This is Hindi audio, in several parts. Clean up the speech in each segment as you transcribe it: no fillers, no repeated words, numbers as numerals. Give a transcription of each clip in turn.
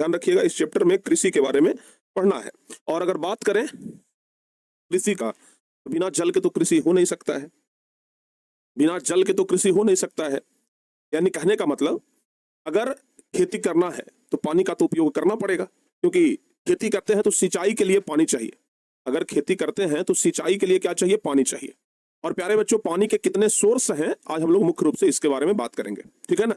ध्यान रखिएगा, इस चैप्टर में कृषि के बारे में पढ़ना है। और अगर बात करें कृषि का, तो बिना जल के तो कृषि हो नहीं सकता है, बिना जल के तो कृषि हो नहीं सकता है। यानी कहने का मतलब, अगर खेती करना है तो पानी का तो उपयोग करना पड़ेगा, क्योंकि खेती करते हैं तो सिंचाई के लिए पानी चाहिए। अगर खेती करते हैं तो सिंचाई के लिए क्या चाहिए? पानी चाहिए। और प्यारे बच्चों, पानी के कितने सोर्स हैं आज हम लोग मुख्य रूप से इसके बारे में बात करेंगे, ठीक है ना।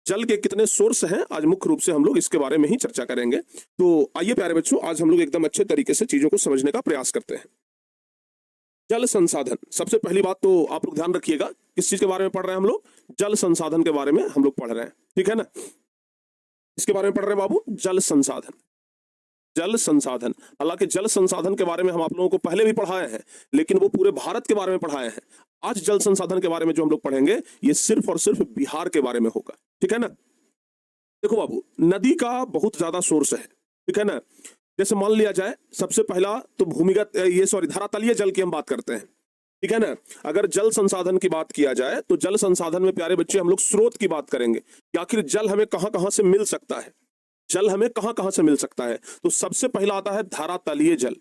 जल के कितने सोर्स हैं आज मुख्य रूप से हम लोग इसके बारे में ही चर्चा करेंगे। तो आइए प्यारे बच्चों, आज हम लोग एकदम अच्छे तरीके से चीजों को समझने का प्रयास करते हैं। जल संसाधन, सबसे पहली बात तो आप लोग ध्यान रखिएगा, किस चीज के बारे में पढ़ रहे हैं हम लोग? जल संसाधन के बारे में हम लोग पढ़ रहे हैं, ठीक है ना। इसके बारे में पढ़ रहे हैं बाबू, जल संसाधन। जल संसाधन, हालांकि जल संसाधन के बारे में हम आप लोगों को पहले भी पढ़ाए हैं, लेकिन वो पूरे भारत के बारे में पढ़ाए हैं। आज जल संसाधन के बारे में जो हम लोग पढ़ेंगे, ये सिर्फ और सिर्फ बिहार के बारे में होगा, ठीक है ना। देखो बाबू, नदी का बहुत ज्यादा सोर्स है, ठीक है ना। जैसे मान लिया जाए, सबसे पहला तो भूमिगत धरातलीय जल की हम बात करते हैं, ठीक है ना। अगर जल संसाधन की बात किया जाए तो जल संसाधन में प्यारे बच्चे हम लोग स्रोत की बात करेंगे कि आखिर जल हमें कहां कहां से मिल सकता है, जल हमें कहां कहां से मिल सकता है। तो सबसे पहला आता है धरातलीय जल,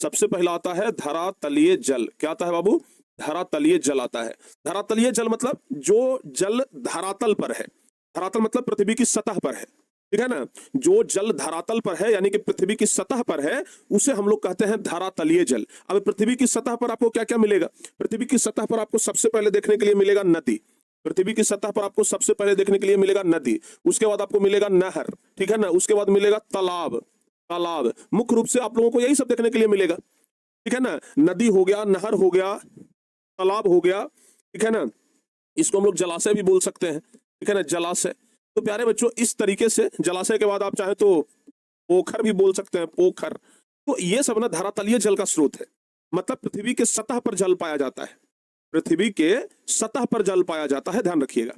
सबसे पहला आता है धरातलीय जल। क्या आता है बाबू? धरातलीय जल आता है। धरातलीय जल मतलब जो जल धरातल पर है, धरातल मतलब पृथ्वी की सतह पर है, ठीक है ना। जो जल धरातल पर है यानी कि पृथ्वी की सतह पर है, उसे हम लोग कहते हैं धरातलीय जल। अब पृथ्वी की सतह पर आपको क्या क्या मिलेगा? पृथ्वी की सतह पर आपको सबसे पहले देखने के लिए मिलेगा नदी, पृथ्वी की सतह पर आपको सबसे पहले देखने के लिए मिलेगा नदी, उसके बाद आपको मिलेगा नहर, ठीक है ना, उसके बाद मिलेगा तालाब। तालाब मुख्य रूप से आप लोगों को यही सब देखने के लिए मिलेगा, ठीक है ना। नदी हो गया, नहर हो गया, तालाब हो गया, ठीक है ना। इसको हम लोग जलाशय भी बोल सकते हैं, ठीक है ना, जलाशय। तो प्यारे बच्चों, इस तरीके से जलाशय के बाद आप चाहे तो पोखर भी बोल सकते हैं, पोखर। तो ये सब ना धरातलीय जल का स्रोत है, मतलब पृथ्वी के सतह पर जल पाया जाता है, पृथ्वी के सतह पर जल पाया जाता है, ध्यान रखिएगा।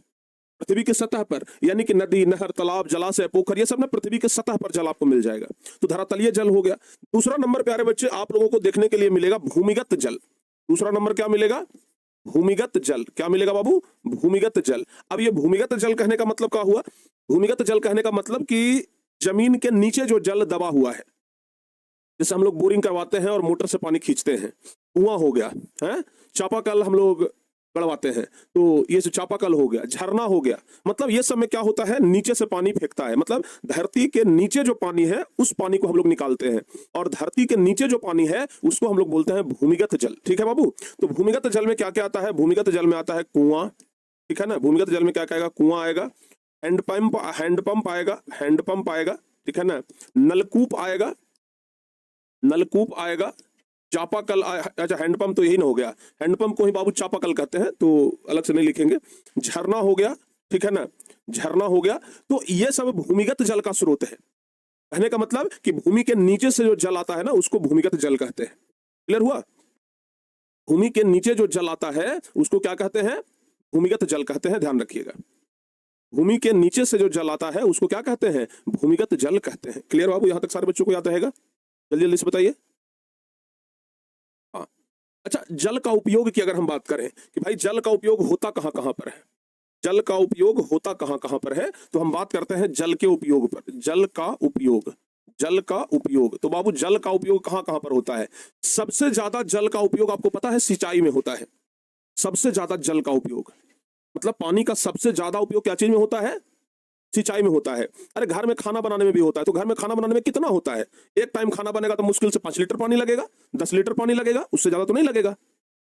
पृथ्वी के सतह पर यानी कि नदी, नहर, तालाब, जलाशय, पोखर, ये सब ना पृथ्वी के सतह पर जल आपको मिल जाएगा, तो धरातलीय जल हो गया। दूसरा नंबर प्यारे बच्चे आप लोगों को देखने के लिए मिलेगा भूमिगत जल। दूसरा नंबर क्या मिलेगा? भूमिगत जल। क्या मिलेगा बाबू? भूमिगत जल। अब ये भूमिगत जल कहने का मतलब क्या हुआ? भूमिगत जल कहने का मतलब कि जमीन के नीचे जो जल दबा हुआ है, जैसे हम लोग बोरिंग करवाते हैं और मोटर से पानी खींचते हैं, कुआं हो गया है, चापाकल हम लोग गड़वाते हैं, तो ये जो चापाकल हो गया, झरना हो गया, मतलब ये सब में क्या होता है? नीचे से पानी फेंकता है, मतलब धरती के नीचे जो पानी है उस पानी को हम लोग निकालते हैं, और धरती के नीचे जो पानी है उसको हम लोग बोलते हैं भूमिगत जल, ठीक है बाबू। तो भूमिगत जल में क्या क्या आता है? भूमिगत जल में आता है कुआं, ठीक है ना। भूमिगत जल में क्या क्या आएगा? कुआं आएगा, हैंडपंप आएगा, हैंडपंप आएगा, ठीक है ना, नलकूप आएगा, नलकूप आएगा, चापाकल अच्छा हैंडपंप तो यही ना हो गया, हैंडपंप को ही बाबू चापाकल कहते हैं, तो अलग से नहीं लिखेंगे। झरना हो गया, ठीक है ना, झरना हो गया। तो ये सब भूमिगत जल का स्रोत है। कहने का मतलब कि भूमि के नीचे से जो जल आता है ना, उसको भूमिगत जल कहते हैं। क्लियर हुआ? भूमि के नीचे जो जल आता है उसको क्या कहते हैं? भूमिगत जल कहते हैं, ध्यान रखिएगा। भूमि के नीचे से जो जल आता है उसको क्या कहते हैं? भूमिगत जल कहते हैं। क्लियर बाबू? यहां तक सारे बच्चों को याद रहेगा? जल्दी जल्दी से बताइए। हाँ, अच्छा, जल का उपयोग की अगर हम बात करें कि भाई जल का उपयोग होता कहां कहां पर है, जल का उपयोग होता कहां कहां पर है, तो हम बात करते हैं जल के उपयोग पर। जल का उपयोग, जल का उपयोग, तो बाबू जल का उपयोग कहां कहां पर होता है? सबसे ज्यादा जल का उपयोग आपको पता है सिंचाई में होता है। सबसे ज्यादा जल का उपयोग मतलब पानी का सबसे ज्यादा उपयोग क्या चीज में होता है? सिंचाई में होता है। अरे घर में खाना बनाने में भी होता है, तो घर में खाना बनाने में कितना होता है? एक टाइम खाना बनेगा तो मुश्किल से 5 लीटर पानी लगेगा, 10 लीटर पानी लगेगा, उससे ज्यादा तो नहीं लगेगा।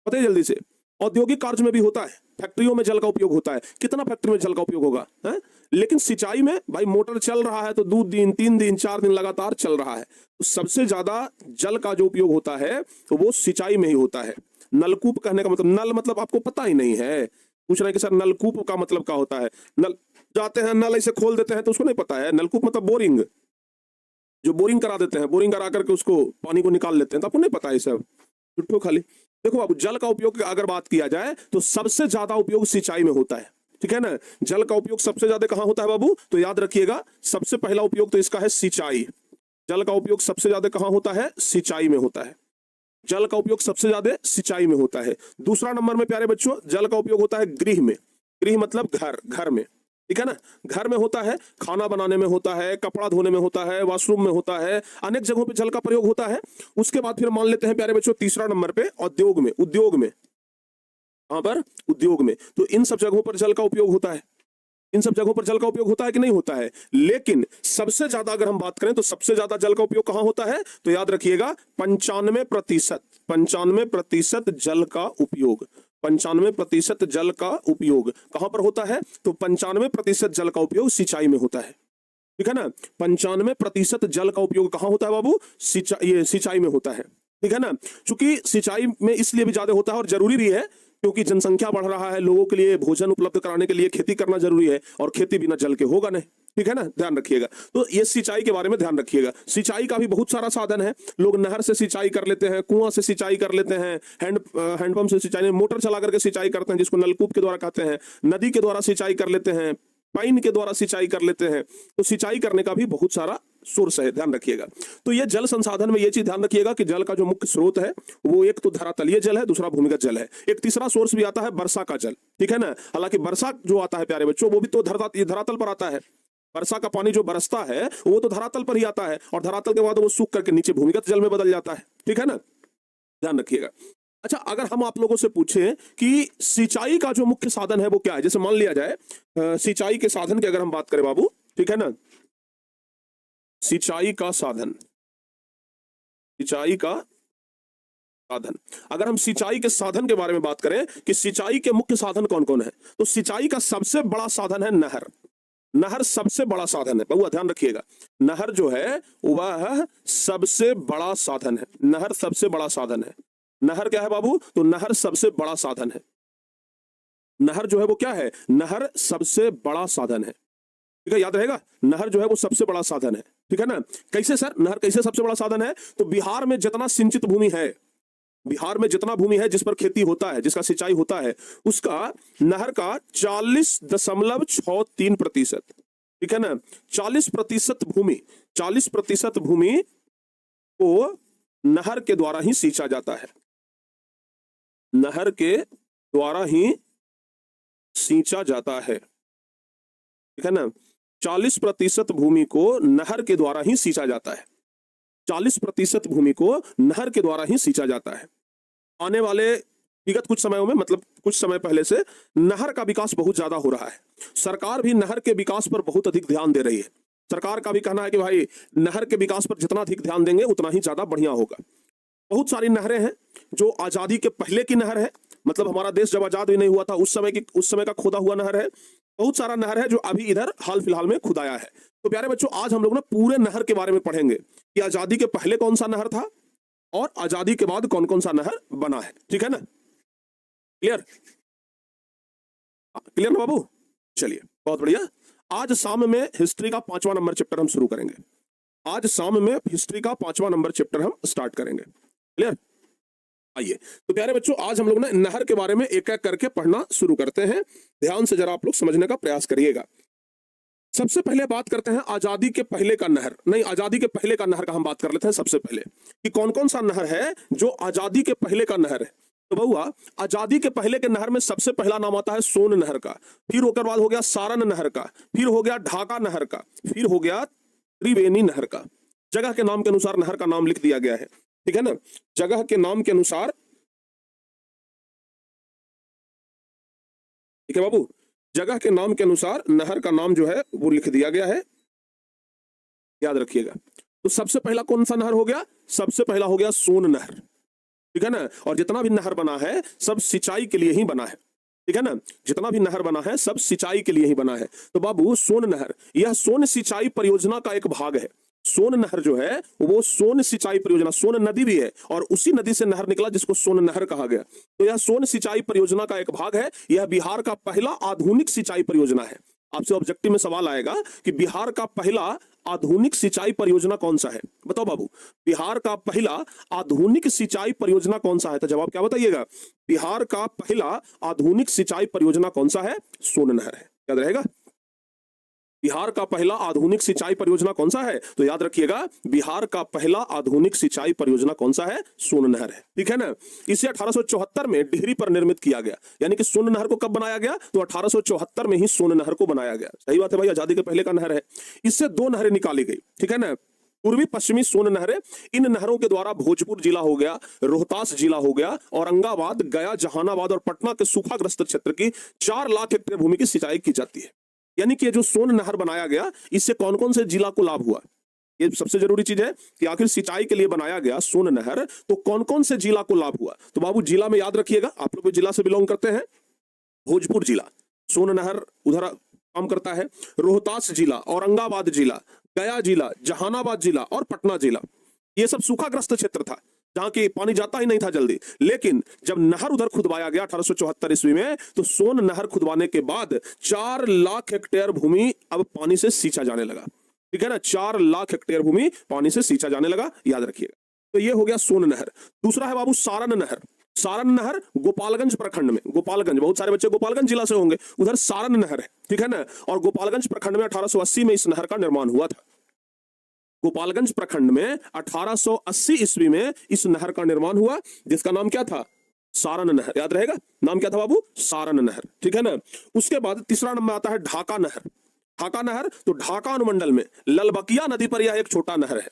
पता है जल्दी से। औद्योगिक कार्य में भी होता है, फैक्ट्रियों में जल का उपयोग होता है, कितना फैक्ट्री में जल का उपयोग होगा है? लेकिन सिंचाई में भाई मोटर चल रहा है तो 2 दिन 3 दिन 4 दिन लगातार चल रहा है, तो सबसे ज्यादा जल का जो उपयोग होता है तो वो सिंचाई में ही होता है। नलकूप कहने का मतलब, नल मतलब आपको पता ही नहीं है, पूछ रहे हैं कि सर नलकूप का मतलब क्या होता है? नल जाते हैं, नल ऐसे खोल देते हैं तो उसको नहीं पता है। नलकूप मतलब बोरिंग, जो बोरिंग करा देते हैं, बोरिंग करा करके उसको पानी को निकाल लेते हैं, तो आपको नहीं पता है सब, छुट्टो खाली। देखो बाबू, जल का उपयोग की अगर बात किया जाए तो सबसे ज्यादा उपयोग सिंचाई में होता है, ठीक है ना। जल का उपयोग सबसे ज्यादा कहां होता है बाबू? तो याद रखिएगा, सबसे पहला उपयोग तो इसका है सिंचाई। जल का उपयोग सबसे ज्यादा कहां होता है? सिंचाई में होता है। जल का उपयोग सबसे ज्यादा सिंचाई में होता है। दूसरा नंबर में प्यारे बच्चों, जल का उपयोग होता है गृह में। गृह मतलब घर, घर में, ठीक है ना। घर में होता है, खाना बनाने में होता है, कपड़ा धोने में होता है, वॉशरूम में होता है, अनेक जगहों पे जल का प्रयोग होता है। उसके बाद फिर मान लेते हैं प्यारे बच्चों तीसरा नंबर पे उद्योग में, उद्योग में, वहां पर उद्योग में, तो इन सब जगहों पर जल का उपयोग होता है। इन सब जगहों पर जल का उपयोग होता है कि नहीं होता है। लेकिन सबसे ज्यादा अगर हम बात करें तो सबसे ज्यादा जल का उपयोग कहां होता है, तो याद रखिएगा 95%, 95% जल का उपयोग, 95% जल का उपयोग कहां पर होता है, तो 95% जल का उपयोग सिंचाई में होता है। ठीक है ना, 95% जल का उपयोग कहां होता है बाबू, सिंचाई में होता है। ठीक है ना, चूंकि सिंचाई में इसलिए भी ज्यादा होता है और जरूरी भी है क्योंकि जनसंख्या बढ़ रहा है, लोगों के लिए भोजन उपलब्ध कराने के लिए खेती करना जरूरी है और खेती बिना जल के होगा नहीं। ठीक है ना, ध्यान रखिएगा। तो ये सिंचाई के बारे में ध्यान रखिएगा। सिंचाई का भी बहुत सारा साधन है, लोग नहर से सिंचाई कर लेते हैं, कुआं से सिंचाई कर लेते हैं, हैंडपंप से सिंचाई, मोटर चला करके सिंचाई करते हैं जिसको नलकूप के द्वारा कहते हैं, नदी के द्वारा सिंचाई कर लेते हैं, पाइन के द्वारा सिंचाई कर लेते हैं। तो सिंचाई करने का भी बहुत सारा सोर्स है, ध्यान रखिएगा। तो ये जल संसाधन में ये चीज ध्यान रखिएगा कि जल का जो मुख्य स्रोत है वो एक तो धरातलीय जल है, दूसरा भूमिगत जल है, एक तीसरा सोर्स भी आता है वर्षा का जल। ठीक है ना, हालांकि वर्षा जो आता है प्यारे बच्चों वो भी तो धरातल पर आता है। वर्षा का पानी जो बरसता है वो तो धरातल पर ही आता है और धरातल के बाद वो सूख करके नीचे भूमिगत जल में बदल जाता है। ठीक है ना, ध्यान रखिएगा। अच्छा, अगर हम आप लोगों से पूछें कि सिंचाई का जो मुख्य साधन है वो क्या है, जैसे मान लिया जाए सिंचाई के साधन की अगर हम बात करें बाबू, ठीक है ना, सिंचाई का साधन, सिंचाई का साधन, अगर हम सिंचाई के साधन के बारे में बात करें कि सिंचाई के मुख्य साधन कौन कौन है, तो सिंचाई का सबसे बड़ा साधन है नहर। नहर सबसे बड़ा साधन है बहुआ, ध्यान रखिएगा। नहर जो है वह सबसे बड़ा साधन है, नहर सबसे बड़ा साधन है। नहर क्या है बाबू, तो नहर सबसे बड़ा साधन है। नहर जो है वो क्या है, नहर सबसे बड़ा साधन है। ठीक है, याद रहेगा, नहर जो है वो सबसे बड़ा साधन है। ठीक है ना, कैसे सर, नहर कैसे सबसे बड़ा साधन है, तो बिहार में जितना सिंचित भूमि है, बिहार में जितना भूमि है जिस पर खेती होता है, जिसका सिंचाई होता है, उसका नहर का 40.63%, ठीक है ना, 40% भूमि, 40% भूमि को नहर के द्वारा ही सींचा जाता है, नहर के द्वारा ही सींचा जाता है। ठीक है ना, 40% भूमि को नहर के द्वारा ही सींचा जाता है, 40% भूमि को नहर के द्वारा ही सींचा जाता है। आने वाले विगत कुछ समयों में, मतलब कुछ समय पहले से नहर का विकास बहुत ज्यादा हो रहा है। सरकार भी नहर के विकास पर बहुत अधिक ध्यान दे रही है। सरकार का भी कहना है कि भाई नहर के विकास पर जितना अधिक ध्यान देंगे उतना ही ज्यादा बढ़िया होगा। बहुत सारी नहरें हैं जो आजादी के पहले की नहर है, मतलब हमारा देश जब आजाद भी नहीं हुआ था उस समय का खोदा हुआ नहर है। बहुत सारा नहर है जो अभी इधर हाल फिलहाल में खुदाया है। तो प्यारे बच्चों, आज हम लोग ना पूरे नहर के बारे में पढ़ेंगे कि आजादी के पहले कौन सा नहर था और आजादी के बाद कौन कौन सा नहर बना है। ठीक है ना, क्लियर, क्लियर ना बाबू, चलिए बहुत बढ़िया। आज शाम में हिस्ट्री का 5वां नंबर चैप्टर हम शुरू करेंगे। आज शाम में हिस्ट्री का 5वां नंबर चैप्टर हम स्टार्ट करेंगे। क्लियर, आइए। तो प्यारे बच्चों, आज हम लोग ना नहर के बारे में एक एक करके पढ़ना शुरू करते हैं। ध्यान से जरा आप लोग समझने का प्रयास करिएगा। सबसे पहले बात करते हैं आजादी के पहले का नहर, नहीं आजादी के पहले का नहर का हम बात कर लेते हैं सबसे पहले कि कौन कौन सा नहर है जो आजादी के पहले का नहर है। तो बहुआ, आजादी के पहले के नहर में सबसे पहला नाम आता है सोन नहर का, फिर होकर बाद हो गया सारण नहर का, फिर हो गया ढाका नहर का, फिर हो गया त्रिवेणी नहर का। जगह के नाम के अनुसार नहर का नाम लिख दिया गया है। ठीक है ना, जगह के नाम के अनुसार, ठीक है बाबू, जगह के नाम के अनुसार नहर का नाम जो है वो लिख दिया गया है, याद रखिएगा। तो सबसे पहला कौन सा नहर हो गया, सबसे पहला हो गया सोन नहर। ठीक है ना, और जितना भी नहर बना है सब सिंचाई के लिए ही बना है। ठीक है ना, जितना भी नहर बना है सब सिंचाई के लिए ही बना है। तो बाबू सोन नहर, यह सोन सिंचाई परियोजना का एक भाग है। सोन नहर जो है वो सोन सिंचाई परियोजना, सोन नदी भी है और उसी नदी से नहर निकला जिसको सोन नहर कहा गया। तो यह सोन सिंचाई परियोजना का एक भाग है। यह बिहार का पहला आधुनिक सिंचाई परियोजना है। आपसे ऑब्जेक्टिव में सवाल आएगा कि बिहार का पहला आधुनिक सिंचाई परियोजना कौन सा है, बताओ बाबू, बिहार का पहला आधुनिक सिंचाई परियोजना कौन सा है। तो जवाब क्या बताइएगा, बिहार का पहला आधुनिक सिंचाई परियोजना कौन सा है, सोन नहर है। याद रहेगा। बिहार का पहला आधुनिक सिंचाई परियोजना कौन सा है? तो याद रखिएगा, बिहार का पहला आधुनिक सिंचाई परियोजना कौन सा है? सोन नहर है। ठीक है ना। इसे 1874 में डिहरी पर निर्मित किया गया। यानी कि सोन नहर को कब बनाया गया? तो 1874 में ही सोन नहर को बनाया गया। सही बात है भाई, आजादी के पहले का नहर है। इससे दो नहरें निकाली गई। ठीक है ना, पूर्वी पश्चिमी सोन नहरें। इन नहरों के द्वारा भोजपुर जिला हो गया, रोहतास जिला हो गया, औरंगाबाद, गया, जहानाबाद और पटना के सूखाग्रस्त क्षेत्र की 4 लाख हेक्टेयर भूमि की सिंचाई की जाती है। यानी कि ये जो सोन नहर बनाया गया, इससे कौन कौन से जिला को लाभ हुआ? ये सबसे जरूरी चीज है कि आखिर सिंचाई के लिए बनाया गया सोन नहर, तो कौन कौन से जिला को लाभ हुआ? तो बाबू जिला में याद रखिएगा, आप लोग जिला से बिलोंग करते हैं, भोजपुर जिला, सोन नहर उधर काम करता है, रोहतास जिला, औरंगाबाद जिला, गया जिला, जहानाबाद जिला और पटना जिला। ये सब सूखाग्रस्त क्षेत्र था जहां की पानी जाता ही नहीं था जल्दी। लेकिन जब नहर उधर खुदवाया गया 1874 ईस्वी में, तो सोन नहर खुदवाने के बाद 4 लाख हेक्टेयर भूमि अब पानी से सींचा जाने लगा। ठीक है ना, 4 लाख हेक्टेयर भूमि पानी से सींचा जाने लगा, याद रखिएगा। तो ये हो गया सोन नहर। दूसरा है बाबू सारण नहर। सारण नहर गोपालगंज प्रखंड में, गोपालगंज, बहुत सारे बच्चे गोपालगंज जिला से होंगे, उधर सारण नहर है। ठीक है ना, और गोपालगंज प्रखंड में 1880 में इस नहर का निर्माण हुआ था। गोपालगंज प्रखंड में 1880 ईस्वी में इस नहर का निर्माण हुआ, जिसका नाम क्या था? सारण नहर। याद रहेगा, नाम क्या था बाबू? सारण नहर। ठीक है ना। उसके बाद तीसरा नंबर आता है ढाका नहर। ढाका नहर, तो ढाका अनुमंडल में ललबकिया नदी पर यह एक छोटा नहर है।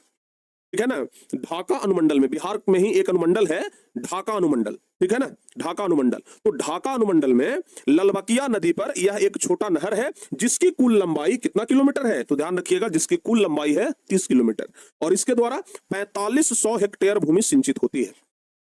ठीक है ना, ढाका अनुमंडल में, बिहार में ही एक अनुमंडल है ढाका अनुमंडल। ठीक है ना, ढाका अनुमंडल। तो ढाका अनुमंडल में ललबकिया नदी पर यह एक छोटा नहर है, जिसकी कुल लंबाई कितना किलोमीटर है? तो ध्यान रखिएगा, जिसकी कुल लंबाई है 30 किलोमीटर, और इसके द्वारा 4500 हेक्टेयर भूमि सिंचित होती है।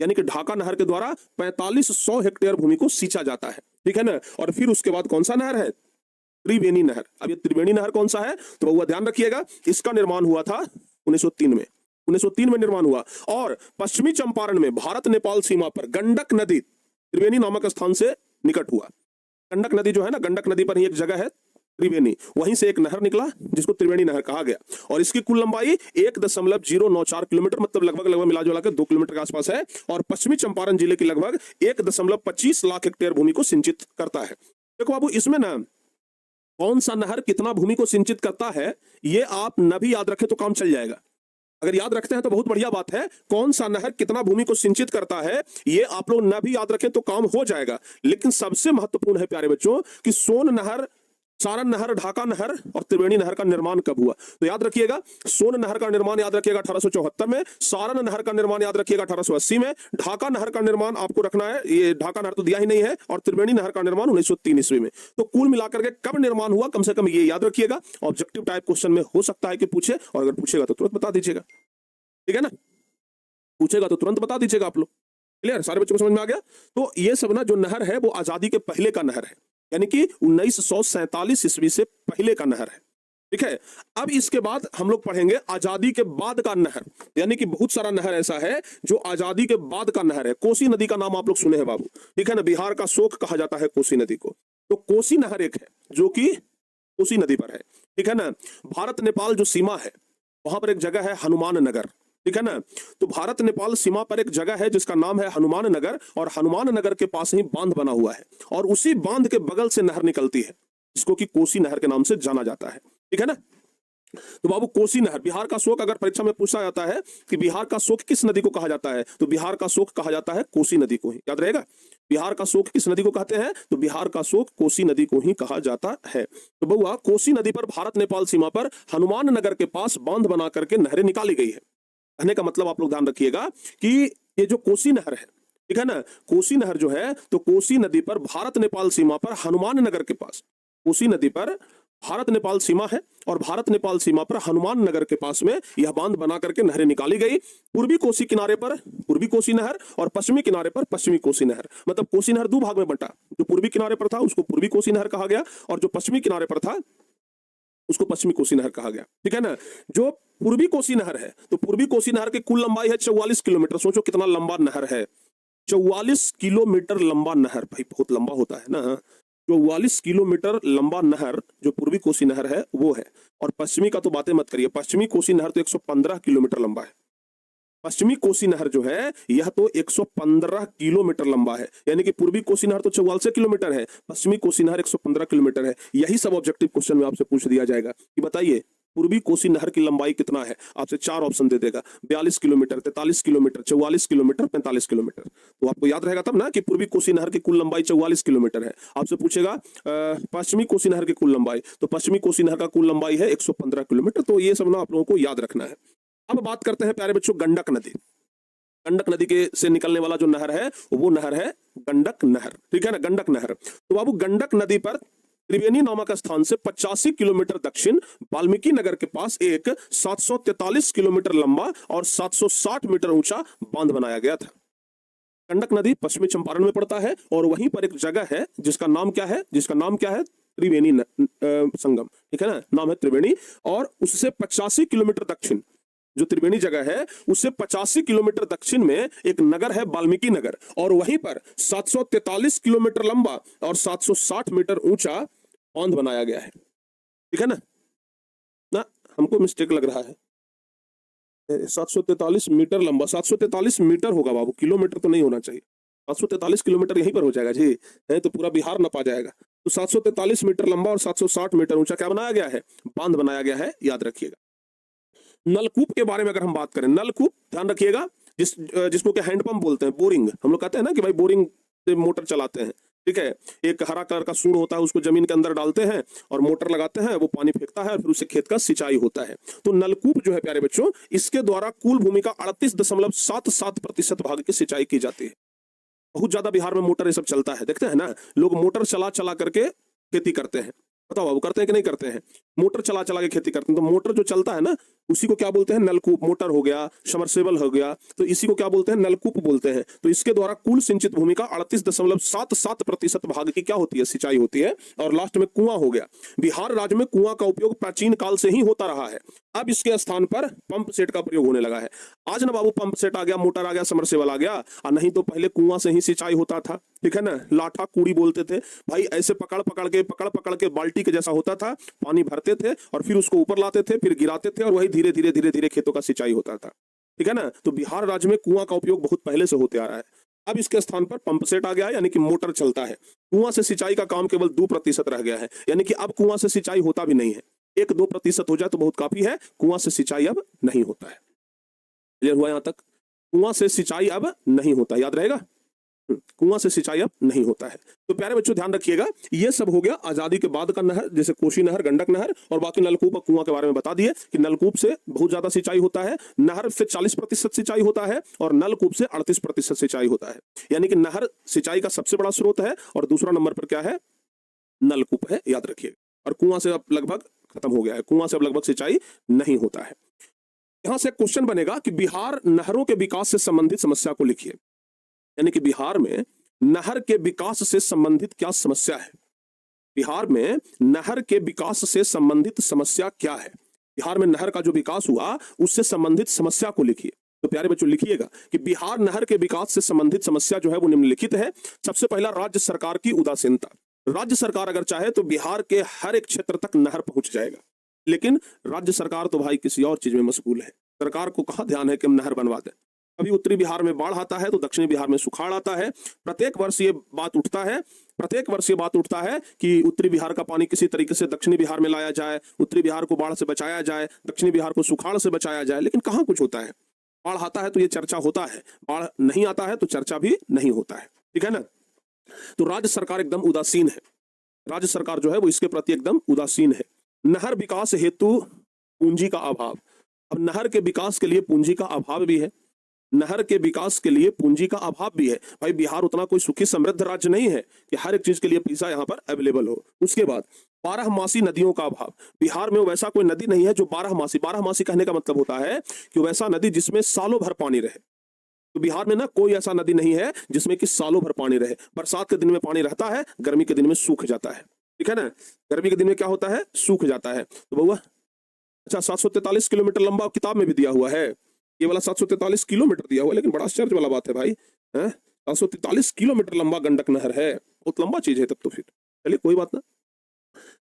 यानी कि ढाका नहर के द्वारा 4500 हेक्टेयर भूमि को सींचा जाता है। ठीक है ना। और फिर उसके बाद कौन सा नहर है? त्रिवेणी नहर। अब ये त्रिवेणी नहर कौन सा है? तो वह ध्यान रखिएगा, इसका निर्माण हुआ था 1903 में। 1903 में निर्माण हुआ, और पश्चिमी चंपारण में भारत नेपाल सीमा पर गंडक नदी त्रिवेणी नामक स्थान से निकट हुआ। गंडक नदी जो है ना, गंडक नदी पर ही एक जगह है त्रिवेणी, वहीं से एक नहर निकला जिसको त्रिवेणी नहर कहा गया, और इसकी कुल लंबाई 1.094 किलोमीटर, मतलब लगभग मिला जुला के 2 किलोमीटर के आसपास है, और पश्चिमी चंपारण जिले की लगभग 1.25 लाख हेक्टेयर भूमि को सिंचित करता है। देखो बाबू, इसमें ना कौन सा नहर कितना भूमि को सिंचित करता है, ये आप न भी याद रखें तो काम चल जाएगा। अगर याद रखते हैं तो बहुत बढ़िया बात है। कौन सा नहर कितना भूमि को सिंचित करता है, ये आप लोग न भी याद रखें तो काम हो जाएगा। लेकिन सबसे महत्वपूर्ण है प्यारे बच्चों कि सोन नहर, सारण नहर, ढाका नहर और त्रिवेणी नहर का निर्माण कब हुआ? तो याद रखिएगा, सोन नहर का निर्माण याद रखिएगा 1874 में, सारण नहर का निर्माण याद रखिएगा 1880 में, ढाका नहर का निर्माण आपको रखना है, ये ढाका नहर तो दिया ही नहीं है, और त्रिवेणी नहर का निर्माण 1903 ईस्वी में। तो कुल मिलाकर के कब निर्माण हुआ, कम से कम ये याद रखिएगा। ऑब्जेक्टिव टाइप क्वेश्चन में हो सकता है कि पूछे, और अगर पूछेगा तो तुरंत बता दीजिएगा। ठीक है ना, पूछेगा तो तुरंत बता दीजिएगा आप लोग। क्लियर, सारे बच्चों को समझ में आ गया? तो ये सब ना जो नहर है वो आजादी के पहले का नहर है, यानी कि 1947 ईस्वी से पहले का नहर है। ठीक है। अब इसके बाद हम लोग पढ़ेंगे आजादी के बाद का नहर, यानी कि बहुत सारा नहर ऐसा है जो आजादी के बाद का नहर है। कोसी नदी का नाम आप लोग सुने हैं बाबू। ठीक है ना, बिहार का शोक कहा जाता है कोसी नदी को। तो कोसी नहर एक है जो कि कोसी नदी पर है। ठीक है ना। भारत नेपाल जो सीमा है, वहां पर एक जगह है हनुमान नगर। ठीक है ना, तो भारत नेपाल सीमा पर एक जगह है जिसका नाम है हनुमान नगर, और हनुमान नगर के पास ही बांध बना हुआ है, और उसी बांध के बगल से नहर निकलती है, जिसको कि कोसी नहर के नाम से जाना जाता है। ठीक है ना। तो बाबू कोसी नहर, बिहार का शोक अगर परीक्षा में पूछा जाता है कि बिहार का शोक किस नदी को कहा जाता है, तो बिहार का शोक कहा जाता है कोसी नदी को ही। याद रहेगा, बिहार का शोक किस नदी को कहते हैं? तो बिहार का शोक कोसी नदी को ही कहा जाता है। तो बउआ, कोसी नदी पर भारत नेपाल सीमा पर हनुमान नगर के पास बांध बना करके नहरें निकाली गई है। कहने का मतलब आप लोग ध्यान रखिएगा कि ये जो कोसी नहर है, ठीक है ना, कोसी नहर जो है, तो कोसी नदी पर भारत नेपाल सीमा पर हनुमान नगर के पास, कोसी नदी पर भारत नेपाल सीमा है, और भारत नेपाल सीमा पर हनुमान नगर के पास में यह बांध बना करके नहरें निकाली गई। पूर्वी कोसी किनारे पर पूर्वी कोसी नहर, और पश्चिमी किनारे पर पश्चिमी कोसी नहर। मतलब कोसी नहर 2 भाग में बंटा, जो पूर्वी किनारे पर था उसको पूर्वी कोसी नहर कहा गया, और जो पश्चिमी किनारे पर था उसको पश्चिमी कोसी नहर कहा गया। ठीक है ना। जो पूर्वी कोसी नहर है, तो पूर्वी कोसी नहर की कुल लंबाई है 44 किलोमीटर। सोचो कितना लंबा नहर है, 44 किलोमीटर लंबा नहर। भाई बहुत लंबा होता है ना। 44 किलोमीटर लंबा नहर जो पूर्वी कोसी नहर है वो है, और पश्चिमी का तो बातें मत करिए, पश्चिमी कोसी नहर तो 115 किलोमीटर लंबा है। पश्चिमी कोसी नहर जो है यह तो 115 किलोमीटर लंबा है, यानी कि पूर्वी कोसी नहर तो 44 किलोमीटर है, पश्चिमी कोसी नहर 115 किलोमीटर है। यही सब ऑब्जेक्टिव क्वेश्चन में आपसे पूछ दिया जाएगा कि बताइए पूर्वी कोसी नहर की लंबाई कितना है। आपसे 4 ऑप्शन दे देगा, 42 किलोमीटर, 43 किलोमीटर, 44 किलोमीटर, 45 किलोमीटर। तो आपको याद रहेगा तब ना कि पूर्वी कोसी नहर की कुल लंबाई 44 किलोमीटर है। आपसे पूछेगा पश्चिमी कोसी नहर की कुल लंबाई, तो पश्चिमी कोसी नहर का कुल लंबाई है 115 किलोमीटर। तो ये सब ना आप लोगों को याद रखना है। अब बात करते हैं प्यारे बच्चों गंडक नदी। गंडक नदी के से निकलने वाला जो नहर है वो नहर है गंडक नहर, ठीक है ना, गंडक नहर। तो बाबू गंडक नदी पर त्रिवेणी नामक स्थान से 85 किलोमीटर दक्षिण वाल्मीकि नगर के पास एक 743 किलोमीटर लंबा और 760 मीटर ऊंचा बांध बनाया गया था। गंडक नदी पश्चिमी चंपारण में पड़ता है और वहीं पर एक जगह है जिसका नाम क्या है, त्रिवेणी संगम, ठीक है ना, नाम है त्रिवेणी। और उससे 85 किलोमीटर दक्षिण जो त्रिवेणी जगह है उससे 85 किलोमीटर दक्षिण में एक नगर है वाल्मीकि नगर, और वहीं पर 743 किलोमीटर लंबा और 760 मीटर ऊंचा बांध बनाया गया है, ठीक है ना हमको मिस्टेक लग रहा है, 743 मीटर लंबा, 743 मीटर होगा बाबू, किलोमीटर तो नहीं होना चाहिए। 743 किलोमीटर यहीं पर हो जाएगा जी, है तो पूरा बिहार नपा जाएगा। तो 743 मीटर लंबा और 760 मीटर ऊंचा क्या बनाया गया है, बांध बनाया गया है, याद रखिएगा। नलकूप के बारे में अगर हम बात करें, नलकूप ध्यान रखिएगा, जिसको क्या हैंडपंप बोलते हैं, बोरिंग हम लोग कहते हैं ना कि भाई बोरिंग से मोटर चलाते हैं, ठीक है। एक हरा कलर का सूंड होता है, उसको जमीन के अंदर डालते हैं और मोटर लगाते हैं, वो पानी फेंकता है और फिर उससे खेत का सिंचाई होता है। तो नलकूप जो है प्यारे बच्चों, इसके द्वारा कुल भूमि का 38.77% भाग की सिंचाई की जाती है। बहुत ज्यादा बिहार में मोटर ये सब चलता है, देखते हैं ना लोग मोटर चला चला करके खेती करते हैं। बताओ बाबू करते हैं कि नहीं करते हैं, मोटर चला चला के खेती करते हैं। तो मोटर जो चलता है ना उसी को क्या बोलते हैं, नलकूप। मोटर हो गया, समरसेबल हो गया, तो इसी को क्या बोलते हैं, नलकूप बोलते हैं। तो इसके द्वारा कुल सिंचित भूमि का 38.77% भाग की क्या होती है, सिंचाई होती है। और लास्ट में कुआं हो गया। बिहार राज्य में कुआं का उपयोग प्राचीन काल से ही होता रहा है, अब इसके स्थान पर पंप सेट का प्रयोग होने लगा है। आज ना बाबू पंप सेट आ गया, मोटर आ गया, समरसेबल आ गया, और नहीं तो पहले कुआं से ही सिंचाई होता था, ठीक है ना। लाठा कूड़ी बोलते थे भाई, ऐसे पकड़ पकड़ के बाल्टी के जैसा होता था, पानी भरते थे और फिर उसको ऊपर लाते थे, फिर गिराते थे और वही धीरे धीरे खेतों का सिंचाई होता था, ठीक है ना। तो बिहार राज्य में कुआं का उपयोग बहुत पहले से होते आ रहा है। अब इसके स्थान पर पंप सेट आ गया है, यानी कि मोटर चलता है। कुआं से सिंचाई का काम केवल 2% रह गया है, यानी कि अब कुआं से सिंचाई होता भी नहीं है। 1-2% हो जाए तो बहुत काफी है, कुआं से सिंचाई अब नहीं होता है। क्लियर हुआ यहां तक, कुआं से सिंचाई अब नहीं होता, याद रहेगा, कुआं से सिंचाई अब नहीं होता है। तो प्यारे बच्चों ध्यान रखिएगा, ये सब हो गया आजादी के बाद का नहर, जैसे कोसी नहर, गंडक नहर, और बाकी नलकूप और कुआं के बारे में बता दिए कि नलकूप से बहुत ज्यादा सिंचाई होता है, नहर से 40% सिंचाई होता है और नलकूप से 38% सिंचाई होता है। यानी कि नहर सिंचाई का सबसे बड़ा स्रोत है और दूसरा नंबर पर क्या है, नलकूप है, याद रखिएगा। और कुआं से अब लगभग खत्म हो गया है, कुआं से अब लगभग सिंचाई नहीं होता है। यहां से क्वेश्चन बनेगा कि बिहार नहरों के विकास से संबंधित समस्या को लिखिए, यानी कि बिहार में नहर के विकास से संबंधित क्या समस्या है, बिहार में नहर के विकास से संबंधित समस्या क्या है, बिहार में नहर का जो विकास हुआ उससे संबंधित समस्या को लिखिए। तो प्यारे बच्चों लिखिएगा कि बिहार नहर के विकास से संबंधित समस्या जो है वो निम्नलिखित है। सबसे पहला, राज्य सरकार की उदासीनता। राज्य सरकार अगर चाहे तो बिहार के हर एक क्षेत्र तक नहर पहुंच जाएगा, लेकिन राज्य सरकार तो भाई किसी और चीज में मशगूल है। सरकार को कहां ध्यान है कि हम नहर बनवा दें। अभी उत्तरी बिहार में बाढ़ आता है तो दक्षिणी बिहार में सुखाड़ आता है। प्रत्येक वर्ष ये बात उठता है कि उत्तरी बिहार का पानी किसी तरीके से दक्षिणी बिहार में लाया जाए, उत्तरी बिहार को बाढ़ से बचाया जाए, दक्षिणी बिहार को सुखाड़ से बचाया जाए, लेकिन कहाँ कुछ होता है। बाढ़ आता है तो ये चर्चा होता है, बाढ़ नहीं आता है तो चर्चा भी नहीं होता है, ठीक है ना। तो राज्य सरकार एकदम उदासीन है, राज्य सरकार जो है वो इसके प्रति एकदम उदासीन है। नहर विकास हेतु पूंजी का अभाव। अब नहर के विकास के लिए पूंजी का अभाव भी है, नहर के विकास के लिए पूंजी का अभाव भी है। भाई बिहार उतना कोई सुखी समृद्ध राज्य नहीं है कि हर एक चीज के लिए पैसा यहाँ पर अवेलेबल हो। उसके बाद 12मासी नदियों का अभाव। बिहार में वैसा कोई नदी नहीं है जो 12मासी कहने का मतलब होता है कि वैसा नदी जिसमें सालों भर पानी रहे। तो बिहार में ना कोई ऐसा नदी नहीं है जिसमें कि सालों भर पानी रहे। बरसात के दिन में पानी रहता है, गर्मी के दिन में सूख जाता है, ठीक है ना। गर्मी के दिन में क्या होता है, सूख जाता है। तो बउआ अच्छा 743 किलोमीटर लंबा किताब में भी दिया हुआ है, ये वाला 743 किलोमीटर दिया हुआ है, लेकिन बड़ा आश्चर्य वाला बात है भाई, 743 किलोमीटर लंबा गंडक नहर है, बहुत लंबा चीज है तब तो। फिर चलिए कोई बात ना,